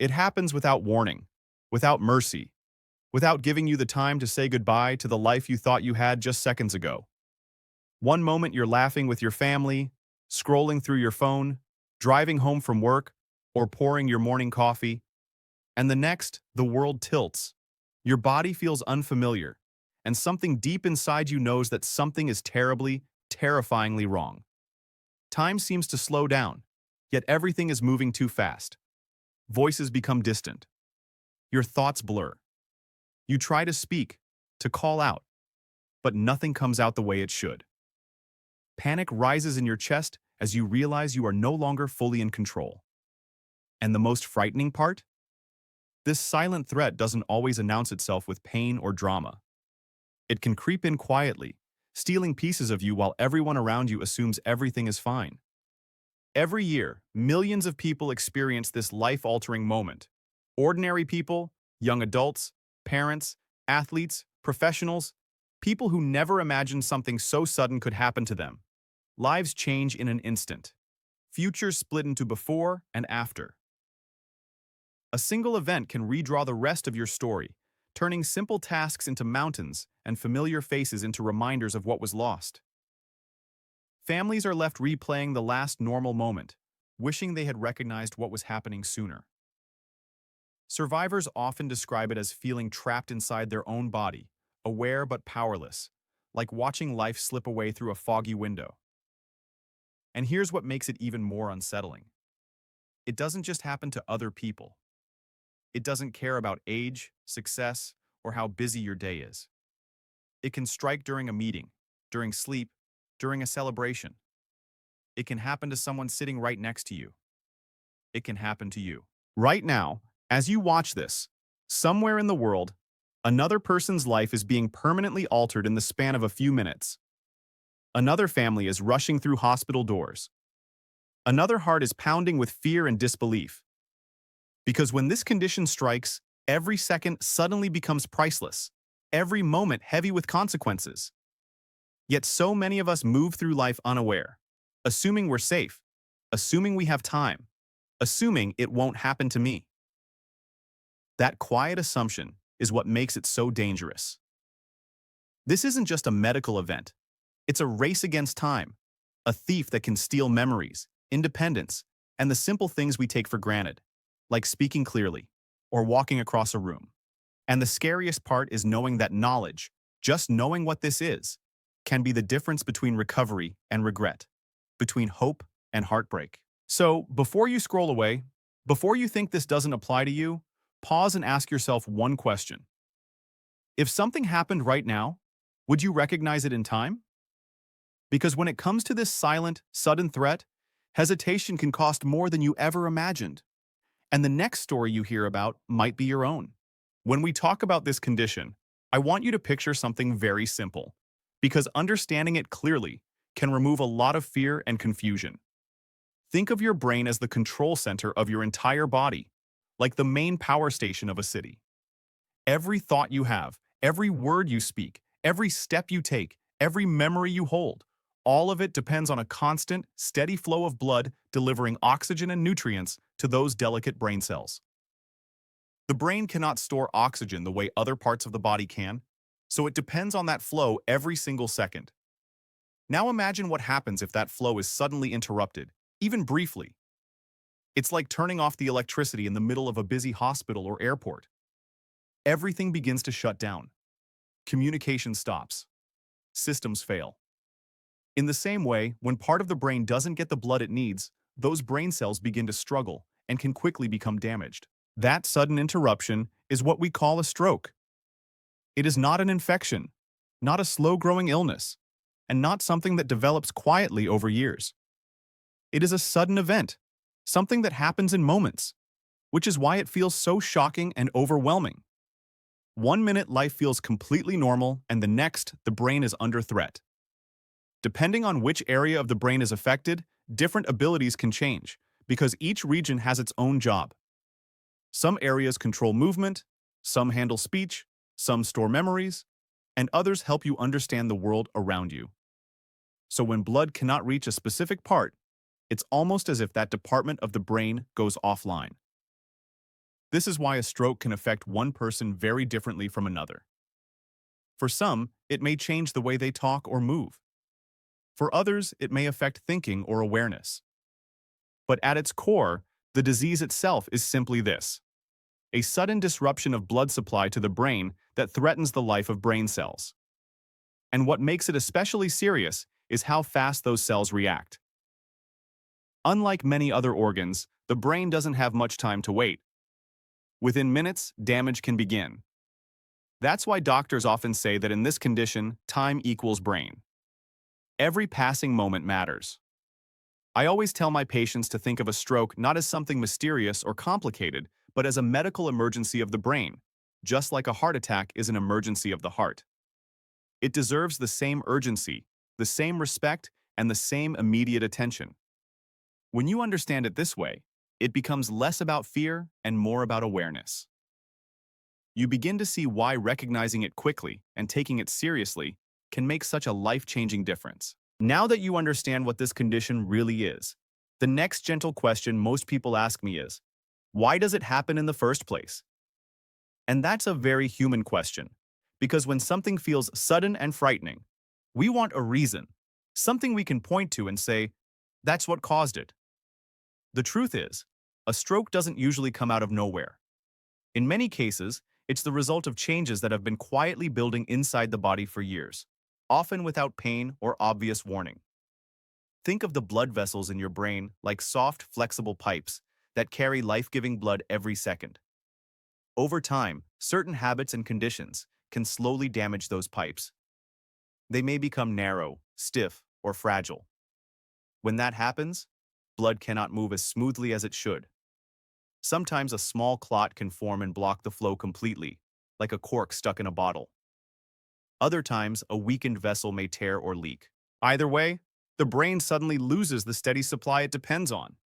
It happens without warning, without mercy, without giving you the time to say goodbye to the life you thought you had just seconds ago. One moment you're laughing with your family, scrolling through your phone, driving home from work, or pouring your morning coffee, and the next, the world tilts. Your body feels unfamiliar, and something deep inside you knows that something is terribly, terrifyingly wrong. Time seems to slow down, yet everything is moving too fast. Voices become distant. Your thoughts blur. You try to speak, to call out, but nothing comes out the way it should. Panic rises in your chest as you realize you are no longer fully in control. And the most frightening part? This silent threat doesn't always announce itself with pain or drama. It can creep in quietly, stealing pieces of you while everyone around you assumes everything is fine. Every year, millions of people experience this life-altering moment. Ordinary people, young adults, parents, athletes, professionals, people who never imagined something so sudden could happen to them. Lives change in an instant. Futures split into before and after. A single event can redraw the rest of your story, turning simple tasks into mountains and familiar faces into reminders of what was lost. Families are left replaying the last normal moment, wishing they had recognized what was happening sooner. Survivors often describe it as feeling trapped inside their own body, aware but powerless, like watching life slip away through a foggy window. And here's what makes it even more unsettling. It doesn't just happen to other people. It doesn't care about age, success, or how busy your day is. It can strike during a meeting, during sleep, during a celebration. It can happen to someone sitting right next to you. It can happen to you. Right now, as you watch this, somewhere in the world, another person's life is being permanently altered in the span of a few minutes. Another family is rushing through hospital doors. Another heart is pounding with fear and disbelief. Because when this condition strikes, every second suddenly becomes priceless, every moment heavy with consequences. Yet so many of us move through life unaware, assuming we're safe, assuming we have time, assuming it won't happen to me. That quiet assumption is what makes it so dangerous. This isn't just a medical event. It's a race against time, a thief that can steal memories, independence, and the simple things we take for granted, like speaking clearly or walking across a room. And the scariest part is knowing that knowledge, just knowing what this is, can be the difference between recovery and regret, between hope and heartbreak. So, before you scroll away, before you think this doesn't apply to you, pause and ask yourself one question. If something happened right now, would you recognize it in time? Because when it comes to this silent, sudden threat, hesitation can cost more than you ever imagined. And the next story you hear about might be your own. When we talk about this condition, I want you to picture something very simple, because understanding it clearly can remove a lot of fear and confusion. Think of your brain as the control center of your entire body, like the main power station of a city. Every thought you have, every word you speak, every step you take, every memory you hold, all of it depends on a constant, steady flow of blood delivering oxygen and nutrients to those delicate brain cells. The brain cannot store oxygen the way other parts of the body can, so it depends on that flow every single second. Now imagine what happens if that flow is suddenly interrupted, even briefly. It's like turning off the electricity in the middle of a busy hospital or airport. Everything begins to shut down. Communication stops. Systems fail. In the same way, when part of the brain doesn't get the blood it needs, those brain cells begin to struggle and can quickly become damaged. That sudden interruption is what we call a stroke. It is not an infection, not a slow-growing illness, and not something that develops quietly over years. It is a sudden event, something that happens in moments, which is why it feels so shocking and overwhelming. One minute life feels completely normal, and the next, the brain is under threat. Depending on which area of the brain is affected, different abilities can change, because each region has its own job. Some areas control movement, some handle speech, some store memories, and others help you understand the world around you. So when blood cannot reach a specific part, it's almost as if that department of the brain goes offline. This is why a stroke can affect one person very differently from another. For some, it may change the way they talk or move. For others, it may affect thinking or awareness. But at its core, the disease itself is simply this: a sudden disruption of blood supply to the brain that threatens the life of brain cells. And what makes it especially serious is how fast those cells react. Unlike many other organs, the brain doesn't have much time to wait. Within minutes, damage can begin. That's why doctors often say that in this condition, time equals brain. Every passing moment matters. I always tell my patients to think of a stroke not as something mysterious or complicated, but as a medical emergency of the brain, just like a heart attack is an emergency of the heart. It deserves the same urgency, the same respect, and the same immediate attention. When you understand it this way, it becomes less about fear and more about awareness. You begin to see why recognizing it quickly and taking it seriously can make such a life-changing difference. Now that you understand what this condition really is, the next gentle question most people ask me is, why does it happen in the first place? And that's a very human question, because when something feels sudden and frightening, we want a reason, something we can point to and say, that's what caused it. The truth is, a stroke doesn't usually come out of nowhere. In many cases, it's the result of changes that have been quietly building inside the body for years, often without pain or obvious warning. Think of the blood vessels in your brain like soft, flexible pipes that carry life-giving blood every second. Over time, certain habits and conditions can slowly damage those pipes. They may become narrow, stiff, or fragile. When that happens, blood cannot move as smoothly as it should. Sometimes a small clot can form and block the flow completely, like a cork stuck in a bottle. Other times, a weakened vessel may tear or leak. Either way, the brain suddenly loses the steady supply it depends on.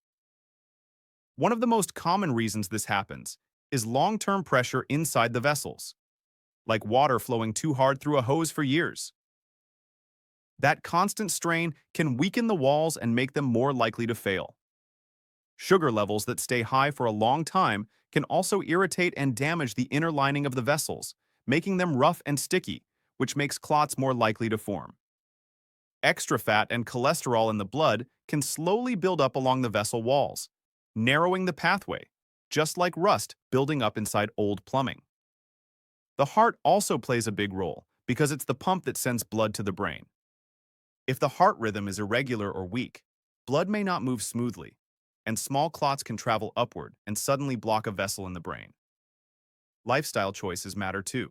One of the most common reasons this happens is long-term pressure inside the vessels, like water flowing too hard through a hose for years. That constant strain can weaken the walls and make them more likely to fail. Sugar levels that stay high for a long time can also irritate and damage the inner lining of the vessels, making them rough and sticky, which makes clots more likely to form. Extra fat and cholesterol in the blood can slowly build up along the vessel walls, narrowing the pathway, just like rust building up inside old plumbing. The heart also plays a big role because it's the pump that sends blood to the brain. If the heart rhythm is irregular or weak, blood may not move smoothly, and small clots can travel upward and suddenly block a vessel in the brain. Lifestyle choices matter too,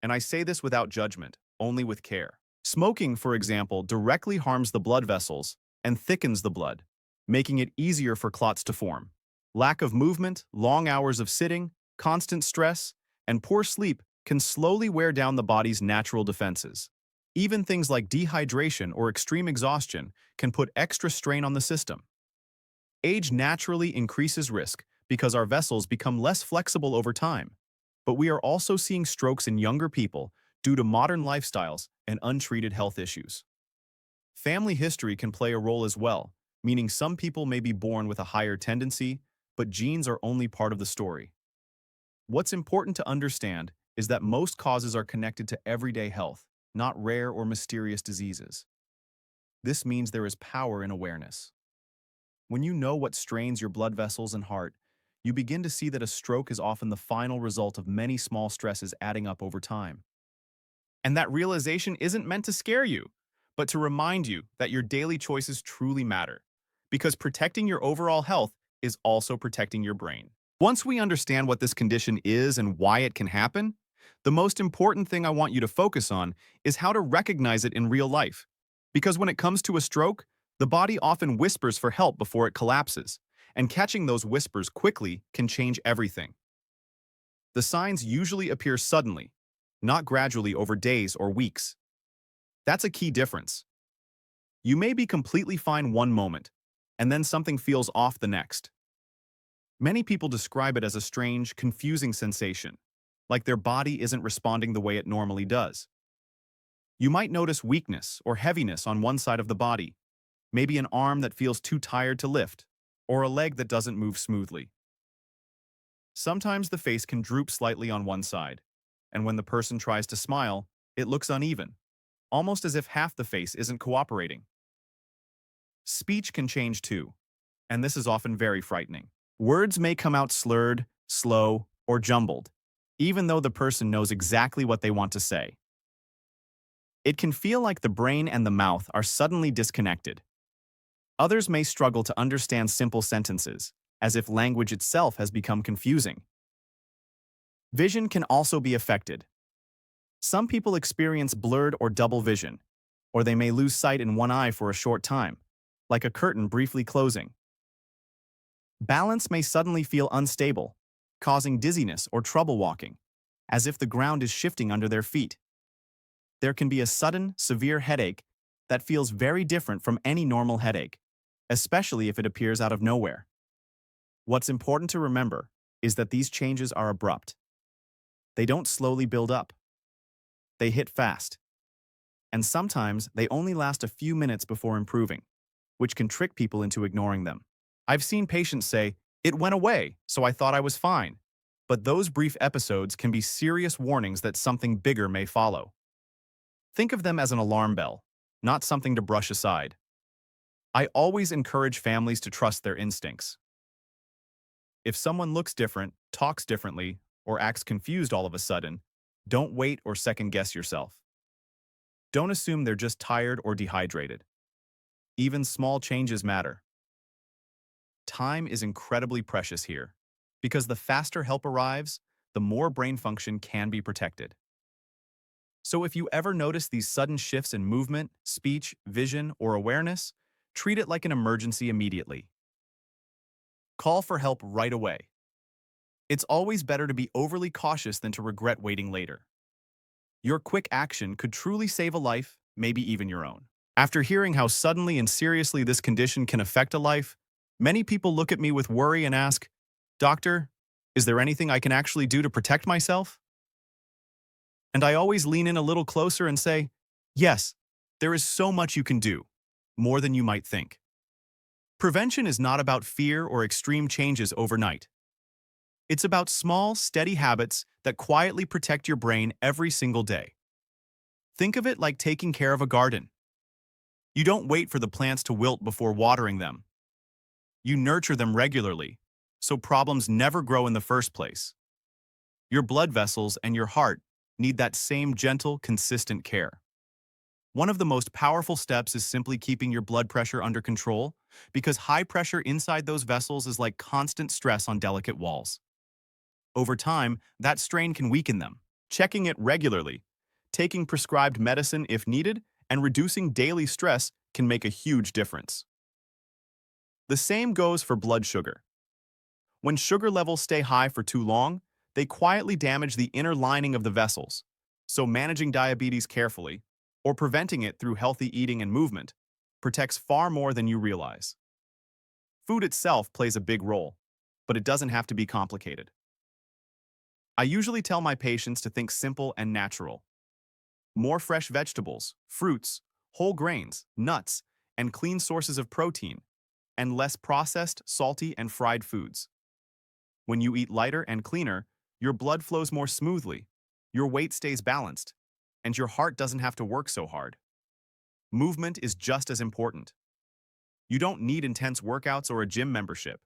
and I say this without judgment, only with care. Smoking, for example, directly harms the blood vessels and thickens the blood, making it easier for clots to form. Lack of movement, long hours of sitting, constant stress, and poor sleep can slowly wear down the body's natural defenses. Even things like dehydration or extreme exhaustion can put extra strain on the system. Age naturally increases risk because our vessels become less flexible over time, but we are also seeing strokes in younger people due to modern lifestyles and untreated health issues. Family history can play a role as well, meaning some people may be born with a higher tendency, but genes are only part of the story. What's important to understand is that most causes are connected to everyday health, not rare or mysterious diseases. This means there is power in awareness. When you know what strains your blood vessels and heart, you begin to see that a stroke is often the final result of many small stresses adding up over time. And that realization isn't meant to scare you, but to remind you that your daily choices truly matter, because protecting your overall health is also protecting your brain. Once we understand what this condition is and why it can happen, the most important thing I want you to focus on is how to recognize it in real life. Because when it comes to a stroke, the body often whispers for help before it collapses, and catching those whispers quickly can change everything. The signs usually appear suddenly, not gradually over days or weeks. That's a key difference. You may be completely fine one moment, and then something feels off the next. Many people describe it as a strange, confusing sensation, like their body isn't responding the way it normally does. You might notice weakness or heaviness on one side of the body, maybe an arm that feels too tired to lift, or a leg that doesn't move smoothly. Sometimes the face can droop slightly on one side, and when the person tries to smile, it looks uneven, almost as if half the face isn't cooperating. Speech can change too, and this is often very frightening. Words may come out slurred, slow, or jumbled, even though the person knows exactly what they want to say. It can feel like the brain and the mouth are suddenly disconnected. Others may struggle to understand simple sentences, as if language itself has become confusing. Vision can also be affected. Some people experience blurred or double vision, or they may lose sight in one eye for a short time, like a curtain briefly closing. Balance may suddenly feel unstable, causing dizziness or trouble walking, as if the ground is shifting under their feet. There can be a sudden, severe headache that feels very different from any normal headache, especially if it appears out of nowhere. What's important to remember is that these changes are abrupt. They don't slowly build up. They hit fast. And sometimes they only last a few minutes before improving, which can trick people into ignoring them. I've seen patients say, "It went away, so I thought I was fine." But those brief episodes can be serious warnings that something bigger may follow. Think of them as an alarm bell, not something to brush aside. I always encourage families to trust their instincts. If someone looks different, talks differently, or acts confused all of a sudden, don't wait or second-guess yourself. Don't assume they're just tired or dehydrated. Even small changes matter. Time is incredibly precious here, because the faster help arrives, the more brain function can be protected. So if you ever notice these sudden shifts in movement, speech, vision, or awareness, treat it like an emergency immediately. Call for help right away. It's always better to be overly cautious than to regret waiting later. Your quick action could truly save a life, maybe even your own. After hearing how suddenly and seriously this condition can affect a life, many people look at me with worry and ask, "Doctor, is there anything I can actually do to protect myself?" And I always lean in a little closer and say, "Yes, there is so much you can do, more than you might think." Prevention is not about fear or extreme changes overnight. It's about small, steady habits that quietly protect your brain every single day. Think of it like taking care of a garden. You don't wait for the plants to wilt before watering them. You nurture them regularly, so problems never grow in the first place. Your blood vessels and your heart need that same gentle, consistent care. One of the most powerful steps is simply keeping your blood pressure under control, because high pressure inside those vessels is like constant stress on delicate walls. Over time, that strain can weaken them. Checking it regularly, taking prescribed medicine if needed, and reducing daily stress can make a huge difference. The same goes for blood sugar. When sugar levels stay high for too long, they quietly damage the inner lining of the vessels. So managing diabetes carefully, or preventing it through healthy eating and movement, protects far more than you realize. Food itself plays a big role, but it doesn't have to be complicated. I usually tell my patients to think simple and natural. More fresh vegetables, fruits, whole grains, nuts, and clean sources of protein, and less processed, salty, and fried foods. When you eat lighter and cleaner, your blood flows more smoothly, your weight stays balanced, and your heart doesn't have to work so hard. Movement is just as important. You don't need intense workouts or a gym membership.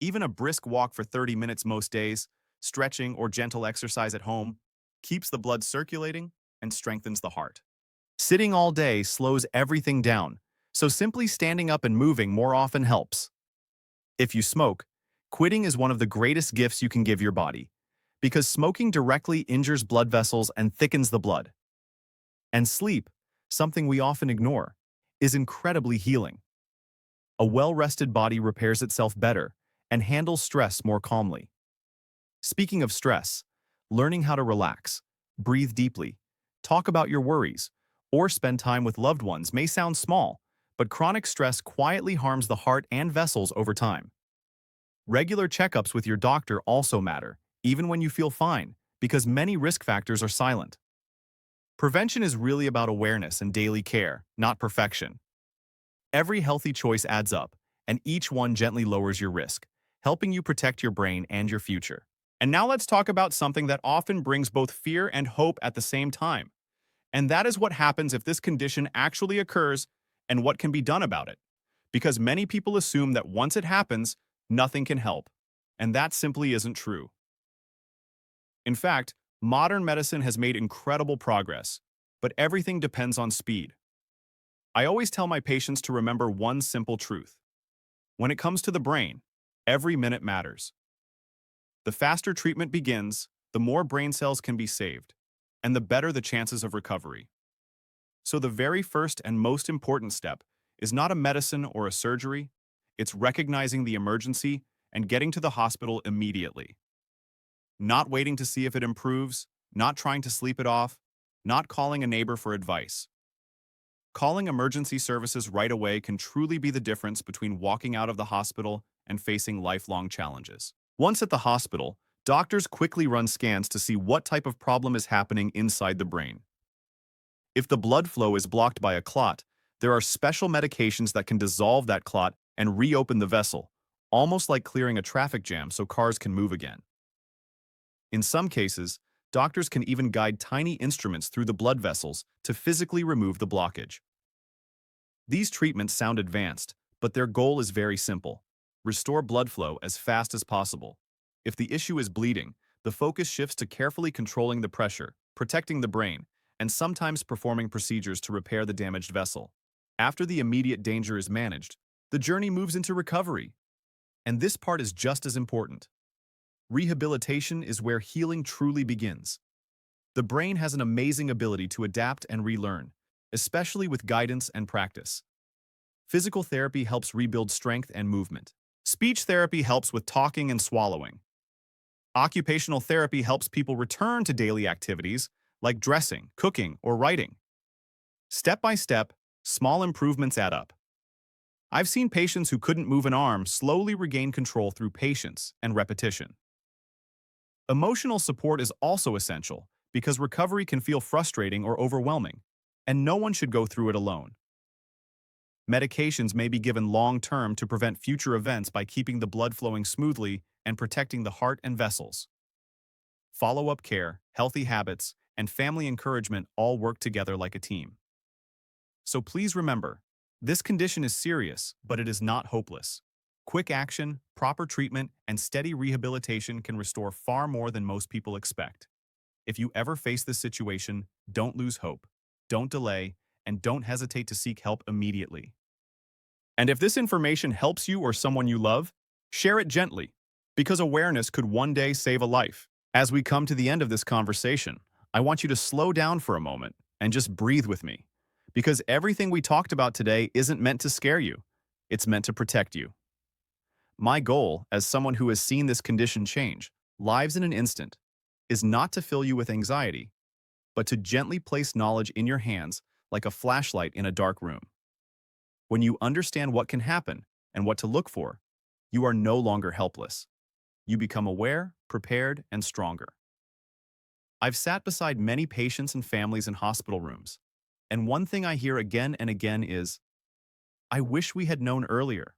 Even a brisk walk for 30 minutes most days, stretching or gentle exercise at home, keeps the blood circulating and strengthens the heart. Sitting all day slows everything down, so simply standing up and moving more often helps. If you smoke, quitting is one of the greatest gifts you can give your body, because smoking directly injures blood vessels and thickens the blood. And sleep, something we often ignore, is incredibly healing. A well-rested body repairs itself better and handles stress more calmly. Speaking of stress, learning how to relax, breathe deeply, talk about your worries, or spend time with loved ones may sound small, but chronic stress quietly harms the heart and vessels over time. Regular checkups with your doctor also matter, even when you feel fine, because many risk factors are silent. Prevention is really about awareness and daily care, not perfection. Every healthy choice adds up, and each one gently lowers your risk, helping you protect your brain and your future. And now let's talk about something that often brings both fear and hope at the same time. And that is what happens if this condition actually occurs and what can be done about it. Because many people assume that once it happens, nothing can help. And that simply isn't true. In fact, modern medicine has made incredible progress, but everything depends on speed. I always tell my patients to remember one simple truth. When it comes to the brain, every minute matters. The faster treatment begins, the more brain cells can be saved, and the better the chances of recovery. So the very first and most important step is not a medicine or a surgery, it's recognizing the emergency and getting to the hospital immediately. Not waiting to see if it improves, not trying to sleep it off, not calling a neighbor for advice. Calling emergency services right away can truly be the difference between walking out of the hospital and facing lifelong challenges. Once at the hospital, doctors quickly run scans to see what type of problem is happening inside the brain. If the blood flow is blocked by a clot, there are special medications that can dissolve that clot and reopen the vessel, almost like clearing a traffic jam so cars can move again. In some cases, doctors can even guide tiny instruments through the blood vessels to physically remove the blockage. These treatments sound advanced, but their goal is very simple: restore blood flow as fast as possible. If the issue is bleeding, the focus shifts to carefully controlling the pressure, protecting the brain, and sometimes performing procedures to repair the damaged vessel. After the immediate danger is managed, the journey moves into recovery. And this part is just as important. Rehabilitation is where healing truly begins. The brain has an amazing ability to adapt and relearn, especially with guidance and practice. Physical therapy helps rebuild strength and movement. Speech therapy helps with talking and swallowing. Occupational therapy helps people return to daily activities like dressing, cooking, or writing. Step by step, small improvements add up. I've seen patients who couldn't move an arm slowly regain control through patience and repetition. Emotional support is also essential because recovery can feel frustrating or overwhelming, and no one should go through it alone. Medications may be given long-term to prevent future events by keeping the blood flowing smoothly and protecting the heart and vessels. Follow-up care, healthy habits, and family encouragement all work together like a team. So please remember, this condition is serious, but it is not hopeless. Quick action, proper treatment, and steady rehabilitation can restore far more than most people expect. If you ever face this situation, don't lose hope, don't delay, and don't hesitate to seek help immediately. And if this information helps you or someone you love, share it gently, because awareness could one day save a life. As we come to the end of this conversation, I want you to slow down for a moment and just breathe with me, because everything we talked about today isn't meant to scare you, it's meant to protect you. My goal, as someone who has seen this condition change lives in an instant, is not to fill you with anxiety, but to gently place knowledge in your hands like a flashlight in a dark room. When you understand what can happen and what to look for, you are no longer helpless. You become aware, prepared, and stronger. I've sat beside many patients and families in hospital rooms, and one thing I hear again and again is, "I wish we had known earlier,"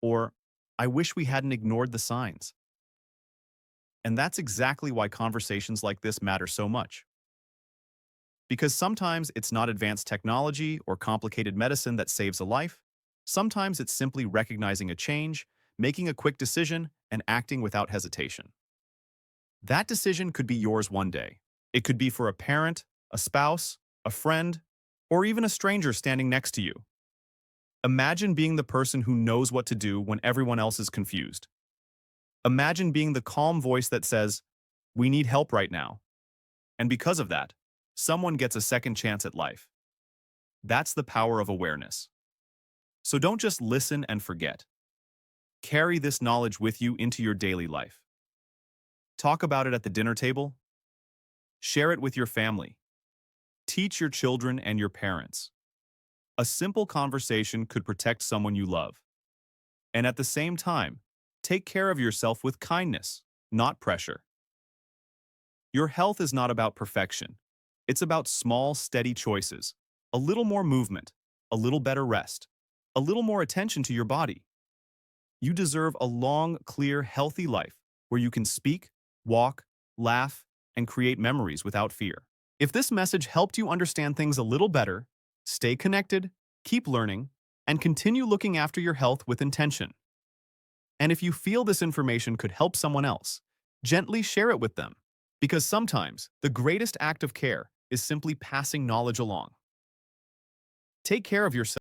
or "I wish we hadn't ignored the signs." And that's exactly why conversations like this matter so much. Because sometimes it's not advanced technology or complicated medicine that saves a life. Sometimes it's simply recognizing a change, making a quick decision, and acting without hesitation. That decision could be yours one day. It could be for a parent, a spouse, a friend, or even a stranger standing next to you. Imagine being the person who knows what to do when everyone else is confused. Imagine being the calm voice that says, "We need help right now." And because of that, someone gets a second chance at life. That's the power of awareness. So don't just listen and forget. Carry this knowledge with you into your daily life. Talk about it at the dinner table. Share it with your family. Teach your children and your parents. A simple conversation could protect someone you love. And at the same time, take care of yourself with kindness, not pressure. Your health is not about perfection. It's about small, steady choices. A little more movement, a little better rest, a little more attention to your body. You deserve a long, clear, healthy life where you can speak, walk, laugh, and create memories without fear. If this message helped you understand things a little better, stay connected, keep learning, and continue looking after your health with intention. And if you feel this information could help someone else, gently share it with them, because sometimes the greatest act of care is simply passing knowledge along. Take care of yourself.